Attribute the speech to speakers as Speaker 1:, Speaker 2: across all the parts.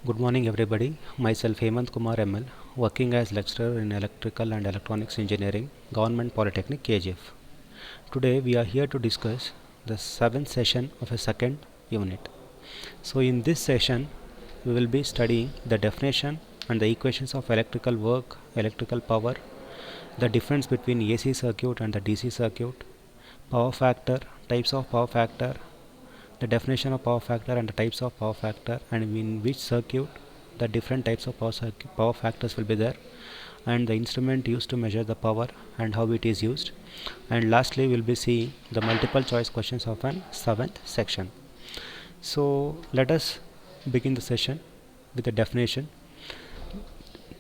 Speaker 1: Good morning everybody. Myself Hemant Kumar ML, working as lecturer in Electrical and Electronics Engineering, Government Polytechnic KGF. Today we are here to discuss the 7th session of a second unit. So in this session we will be studying the definition and the equations of electrical work, electrical power, the difference between AC circuit and the DC circuit, power factor, types of power factor, the definition of power factor and the types of power factor, and in which circuit the different types of power factors will be there, and the instrument used to measure the power and how it is used, and lastly we'll be seeing the multiple choice questions of an 7th section. So let us begin the session with the definition.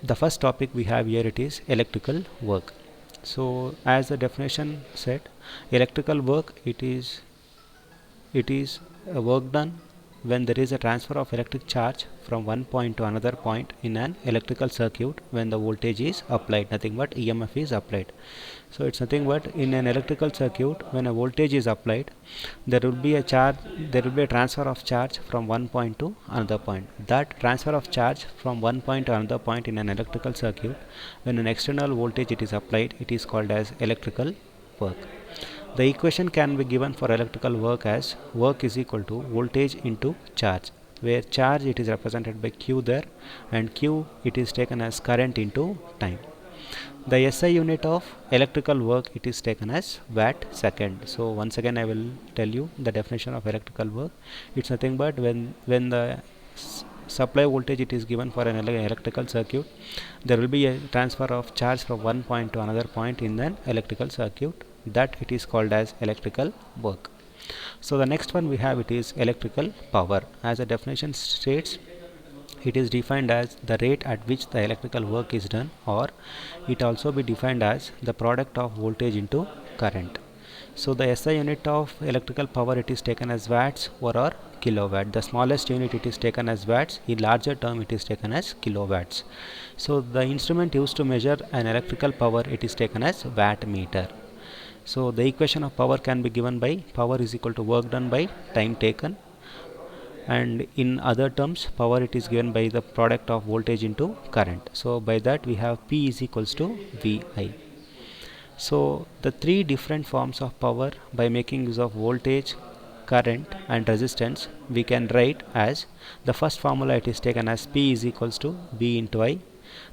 Speaker 1: The first topic we have here, it is electrical work. So as the definition said, electrical work, it is a work done when there is a transfer of electric charge from one point to another point in an electrical circuit when the voltage is applied, nothing but EMF is applied. So it's nothing but in an electrical circuit when a voltage is applied, there will be a transfer of charge from one point to another point. That transfer of charge from one point to another point in an electrical circuit, when an external voltage it is applied, it is called as electrical work. The equation can be given for electrical work as work is equal to voltage into charge, where charge it is represented by Q there, and Q it is taken as current into time. The SI unit of electrical work it is taken as watt second. So once again I will tell you the definition of electrical work. It's nothing but when the supply voltage it is given for an electrical circuit, there will be a transfer of charge from one point to another point in an electrical circuit, that it is called as electrical work. So the next one we have, it is electrical power. As the definition states, it is defined as the rate at which the electrical work is done, or it also be defined as the product of voltage into current. So the SI unit of electrical power it is taken as watts or kilowatt. The smallest unit it is taken as watts, in larger term it is taken as kilowatts. So the instrument used to measure an electrical power it is taken as watt meter. So the equation of power can be given by power is equal to work done by time taken, and in other terms power it is given by the product of voltage into current. So by that we have P is equals to VI. So the three different forms of power by making use of voltage, current and resistance we can write as, the first formula it is taken as P is equals to V into I.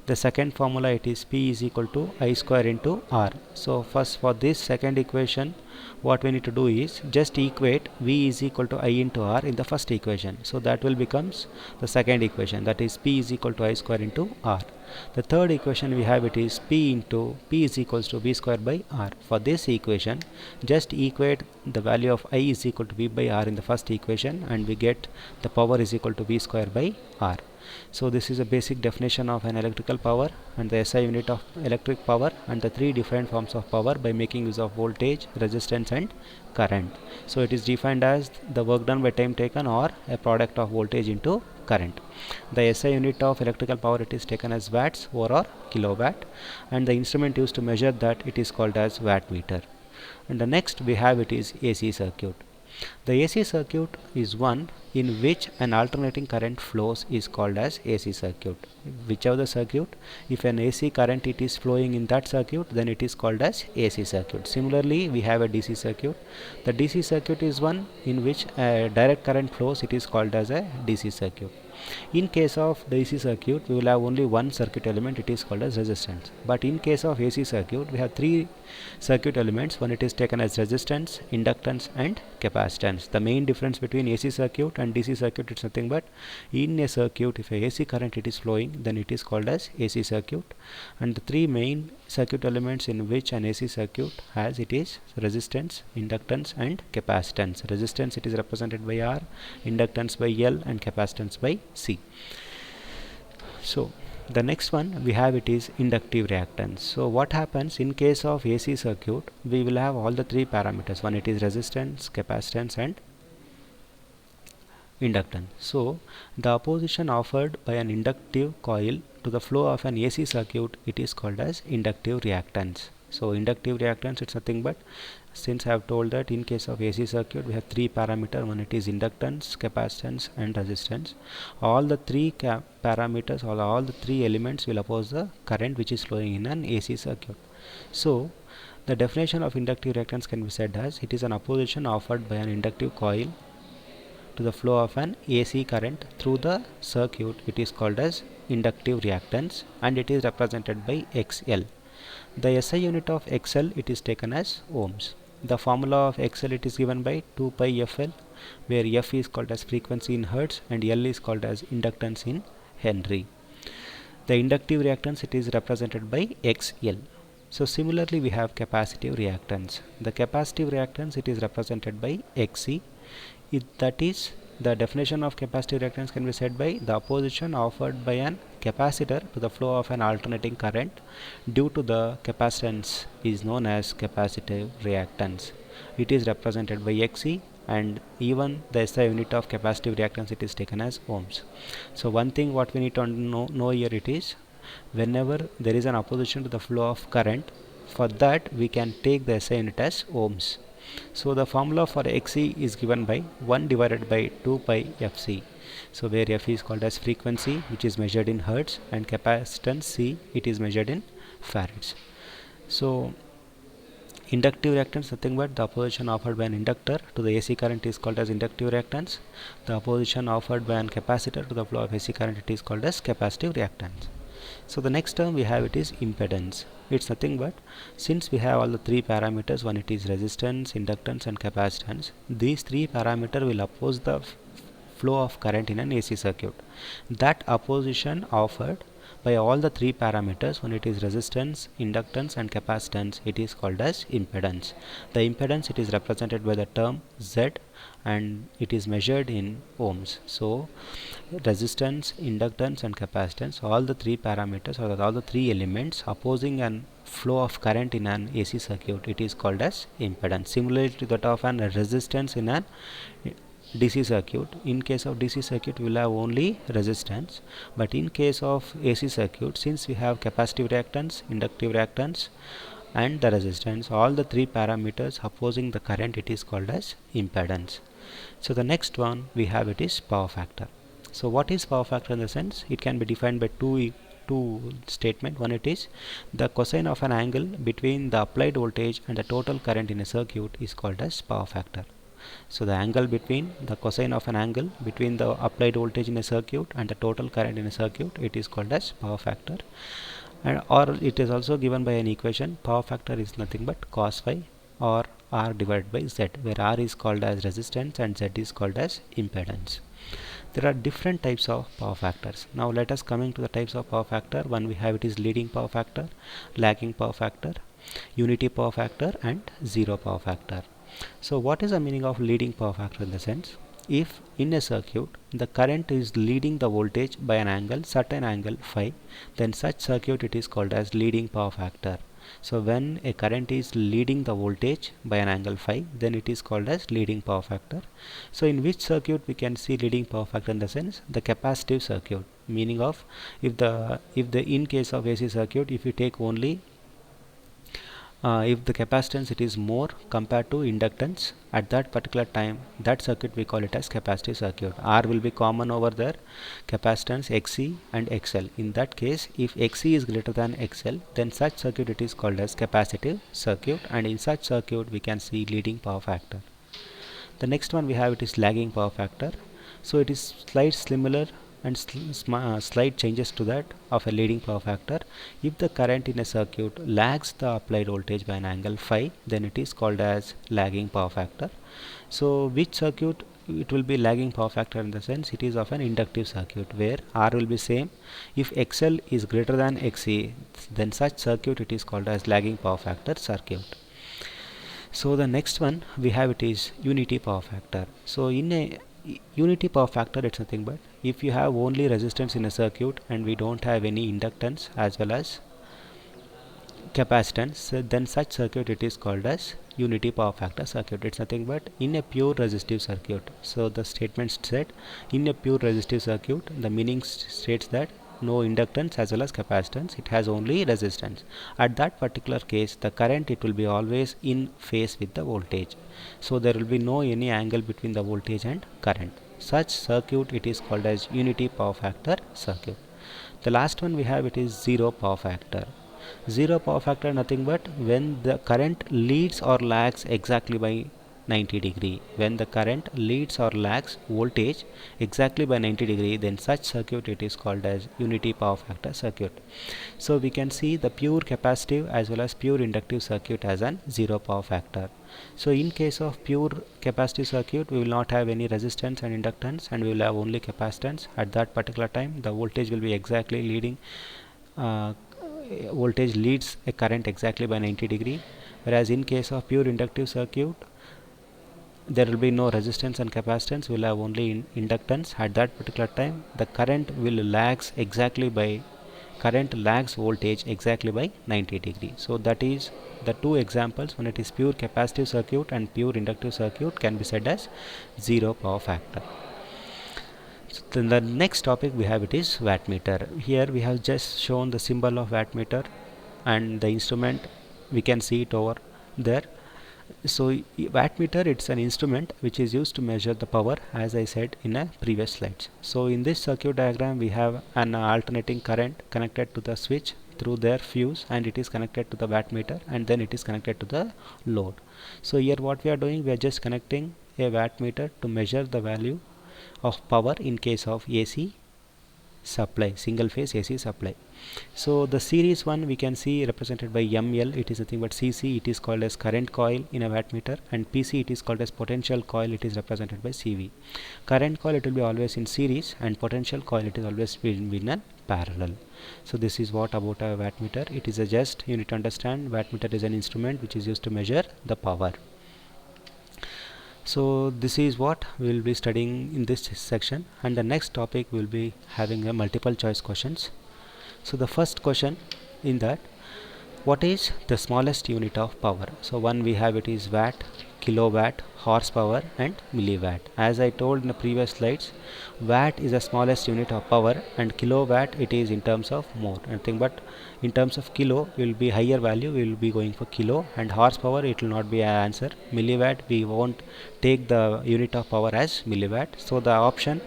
Speaker 1: The second formula it is P is equal to I square into R. So first, for this second equation, what we need to do is just equate V is equal to I into R in the first equation. So that will becomes the second equation, that is P is equal to I square into R. The third equation we have, it is P is equals to V square by R. For this equation, just equate the value of I is equal to V by R in the first equation, and we get the power is equal to V square by R. So this is a basic definition of an electrical power and the SI unit of electric power, and the three different forms of power by making use of voltage, resistance and current. So it is defined as the work done by time taken, or a product of voltage into current. The SI unit of electrical power it is taken as watts or kilowatt, and the instrument used to measure that it is called as watt meter. And the next we have, it is AC circuit. The AC circuit is one in which an alternating current flows is called as AC circuit. Whichever the circuit, if an AC current it is flowing in that circuit, then it is called as AC circuit. Similarly, we have a DC circuit. The DC circuit is one in which a direct current flows, it is called as a DC circuit. In case of the AC circuit, we will have only one circuit element, it is called as resistance. But in case of AC circuit, we have three circuit elements. One, it is taken as resistance, inductance and capacitance. The main difference between AC circuit and DC circuit is nothing but, in a circuit if a AC current it is flowing, then it is called as AC circuit, and the three main circuit elements in which an AC circuit has, it is resistance, inductance and capacitance. Resistance it is represented by R, inductance by L and capacitance by C. So the next one we have, it is inductive reactance. So what happens in case of AC circuit, we will have all the three parameters. One, it is resistance, capacitance and inductance. So the opposition offered by an inductive coil to the flow of an AC circuit, it is called as inductive reactance. So inductive reactance, it's nothing but, since I have told that in case of AC circuit we have three parameters, one it is inductance, capacitance and resistance. All the three parameters or all the three elements will oppose the current which is flowing in an AC circuit. So the definition of inductive reactance can be said as it is an opposition offered by an inductive coil to the flow of an AC current through the circuit. It is called as inductive reactance and it is represented by XL. The SI unit of XL, it is taken as ohms. The formula of XL, it is given by 2 pi FL, where F is called as frequency in hertz and L is called as inductance in Henry. The inductive reactance, it is represented by XL. So similarly we have capacitive reactance. The capacitive reactance, it is represented by XC. That is, the definition of capacitive reactance can be said by the opposition offered by an capacitor to the flow of an alternating current due to the capacitance is known as capacitive reactance. It is represented by XC, and even the SI unit of capacitive reactance, it is taken as ohms. So one thing what we need to know here, it is whenever there is an opposition to the flow of current, for that we can take the SI unit as ohms. So the formula for Xc is given by 1 divided by 2 pi Fc. So where F is called as frequency, which is measured in hertz, and capacitance C, it is measured in farads. So inductive reactance, nothing but the opposition offered by an inductor to the AC current is called as inductive reactance. The opposition offered by an capacitor to the flow of AC current, it is called as capacitive reactance. So the next term we have, it is impedance. It's nothing but, since we have all the three parameters, one it is resistance, inductance and capacitance, these three parameters will oppose the flow of current in an AC circuit. That opposition offered by all the three parameters, when it is resistance, inductance and capacitance, it is called as impedance. The impedance, it is represented by the term Z and it is measured in ohms. So resistance, inductance and capacitance, all the three parameters or all the three elements opposing an flow of current in an AC circuit, it is called as impedance. Similarly to that of an resistance in an DC circuit, in case of DC circuit we will have only resistance, but in case of AC circuit, since we have capacitive reactance, inductive reactance and the resistance, all the three parameters opposing the current, it is called as impedance. So the next one we have, it is power factor. So what is power factor in the sense? It can be defined by two statement. One, it is the cosine of an angle between the applied voltage and the total current in a circuit is called as power factor. So the angle between the cosine of an angle between the applied voltage in a circuit and the total current in a circuit, it is called as power factor. And or it is also given by an equation. Power factor is nothing but cos phi or R divided by Z, where R is called as resistance and Z is called as impedance. There are different types of power factors. Now let us coming to the types of power factor. One we have, it is leading power factor, lagging power factor, unity power factor and zero power factor. So what is the meaning of leading power factor in the sense? If in a circuit the current is leading the voltage by an angle, certain angle phi, then such circuit it is called as leading power factor. So when a current is leading the voltage by an angle phi, then it is called as leading power factor. So in which circuit we can see leading power factor in the sense? The capacitive circuit, meaning of if the in case of AC circuit, if you take only if the capacitance it is more compared to inductance at that particular time, that circuit we call it as capacitive circuit. R will be common over there, capacitance XC and XL. In that case, if XC is greater than XL, then such circuit it is called as capacitive circuit, and in such circuit we can see leading power factor. The next one we have, it is lagging power factor. So it is slight similar and slight changes to that of a leading power factor. If the current in a circuit lags the applied voltage by an angle phi, then it is called as lagging power factor. So which circuit it will be lagging power factor in the sense? It is of an inductive circuit where R will be same. If XL is greater than XC, then such circuit it is called as lagging power factor circuit. So the next one we have, it is unity power factor. So in a unity power factor, it's nothing but if you have only resistance in a circuit and we don't have any inductance as well as capacitance, then such circuit it is called as unity power factor circuit. It's nothing but in a pure resistive circuit. So the statement said in a pure resistive circuit, the meaning states that no inductance as well as capacitance, it has only resistance. At that particular case, the current, it will be always in phase with the voltage, so there will be no any angle between the voltage and current. Such circuit, it is called as unity power factor circuit. The last one we have, it is zero power factor. Zero power factor nothing but when the current leads or lags exactly by 90 degree. When the current leads or lags voltage exactly by 90 degree, then such circuit, it is called as unity power factor circuit. So we can see the pure capacitive as well as pure inductive circuit as an zero power factor. So in case of pure capacitive circuit, we will not have any resistance and inductance, and we will have only capacitance. At that particular time, the voltage will be exactly leading, voltage leads a current exactly by 90 degree. Whereas in case of pure inductive circuit, there will be no resistance and capacitance, we will have only inductance. At that particular time, the current will lags exactly by, current lags voltage exactly by 90 degree. So that is the two examples when it is pure capacitive circuit and pure inductive circuit can be said as zero power factor. So then the next topic we have, it is wattmeter. Here we have just shown the symbol of wattmeter and the instrument, we can see it over there. So wattmeter, it's an instrument which is used to measure the power, as I said in a previous slides. So in this circuit diagram, we have an alternating current connected to the switch through their fuse, and it is connected to the wattmeter, and then it is connected to the load. So here what we are doing, we are just connecting a wattmeter to measure the value of power in case of AC supply, single phase AC supply. So the series one we can see represented by ML, it is nothing but CC, it is called as current coil in a wattmeter, and PC, it is called as potential coil, it is represented by CV. Current coil, it will be always in series, and potential coil, it is always in a parallel. So this is what about a wattmeter. It is a just, you need to understand, wattmeter is an instrument which is used to measure the power. So this is what we will be studying in this section, and the next topic we will be having a multiple choice questions. So the first question in that, what is the smallest unit of power? So one we have, it is watt, kilowatt, horsepower and milliwatt. As I told in the previous slides, watt is the smallest unit of power, and kilowatt, it is in terms of more, nothing but in terms of kilo will be higher value, we will be going for kilo, and horsepower, it will not be an answer. Milliwatt, we won't take the unit of power as milliwatt. So the option,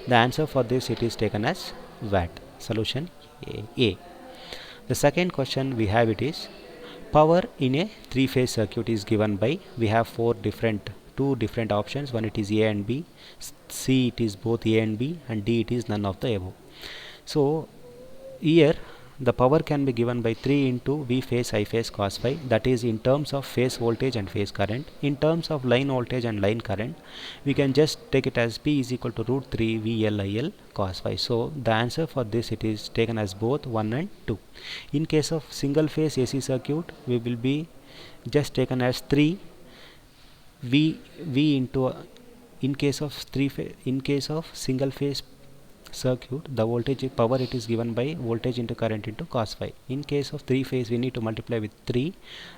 Speaker 1: the answer for this, it is taken as watt. Solution A. The second question we have, it is power in a three-phase circuit is given by, we have two different options. One, it is A and B, C, it is both A and B, and D, it is none of the above. So here the power can be given by 3 into V phase I phase cos phi, that is in terms of phase voltage and phase current. In terms of line voltage and line current, we can just take it as P is equal to root 3 VLIL cos phi. So the answer for this, it is taken as both 1 and 2. In case of single phase AC circuit, we will be just taken as 3 V into, in case of single phase circuit, the voltage power, it is given by voltage into current into cos phi. In case of three phase, we need to multiply with 3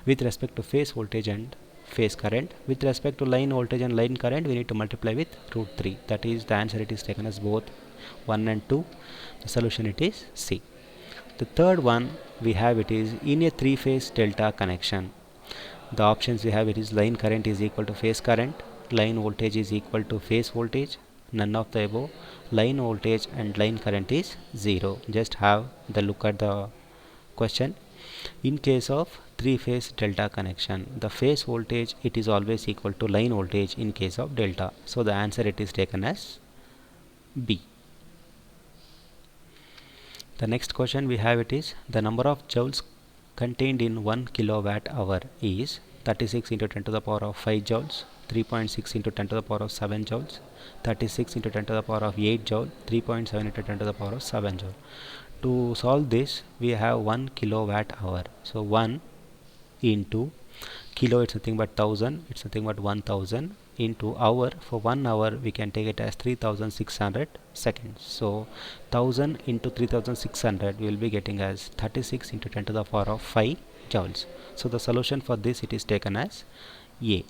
Speaker 1: with respect to phase voltage and phase current. With respect to line voltage and line current, we need to multiply with root 3. That is the answer, it is taken as both 1 and 2. The solution, it is C. The third one we have, it is in a three phase delta connection. The options we have, it is line current is equal to phase current, line voltage is equal to phase voltage, none of the above, line voltage and line current is 0. Just have the look at the question. In case of three phase delta connection, the phase voltage, it is always equal to line voltage in case of delta. So the answer, it is taken as B. The next question we have, it is the number of joules contained in 1 kilowatt hour is 36 into 10 to the power of 5 joules, 3.6 into 10 to the power of 7 joules, 36 into 10 to the power of 8 joule, 3.7 into 10 to the power of 7 joule. To solve this, we have 1 kilowatt hour. So 1 into kilo, it's nothing but 1000, it's nothing but 1000 into hour. For 1 hour, we can take it as 3600 seconds. So 1000 into 3600, we will be getting as 36 into 10 to the power of 5 joules. So the solution for this, it is taken as A.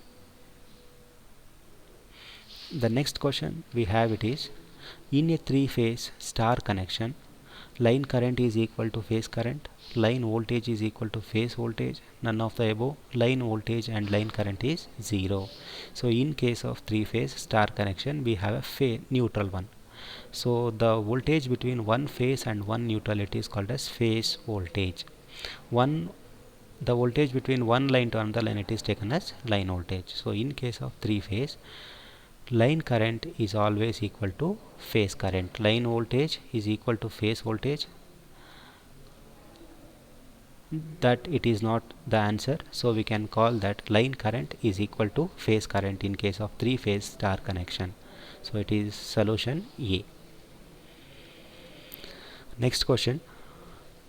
Speaker 1: The next question we have, it is in a three phase star connection, line current is equal to phase current, line voltage is equal to phase voltage, none of the above, line voltage and line current is 0. So in case of three phase star connection we have a neutral one. So the voltage between one phase and one neutral, it is called as phase voltage. The voltage between one line to another line, it is taken as line voltage. So in case of three phase, line current is always equal to phase current. Line voltage is equal to phase voltage. That it is not the answer, so we can call that line current is equal to phase current in case of three phase star connection. So it is solution A. Next question.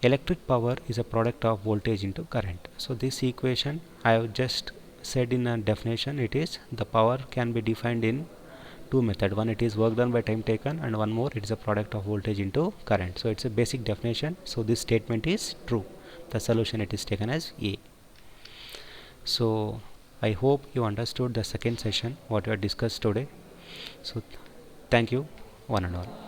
Speaker 1: Electric power is a product of voltage into current. So this equation I have just said in a definition. It is the power can be defined in two methods. One, it is work done by time taken, and one more, it is a product of voltage into current. So it's a basic definition. So this statement is true. The solution, it is taken as A. So I hope you understood the second session what we have discussed today. So thank you one and all.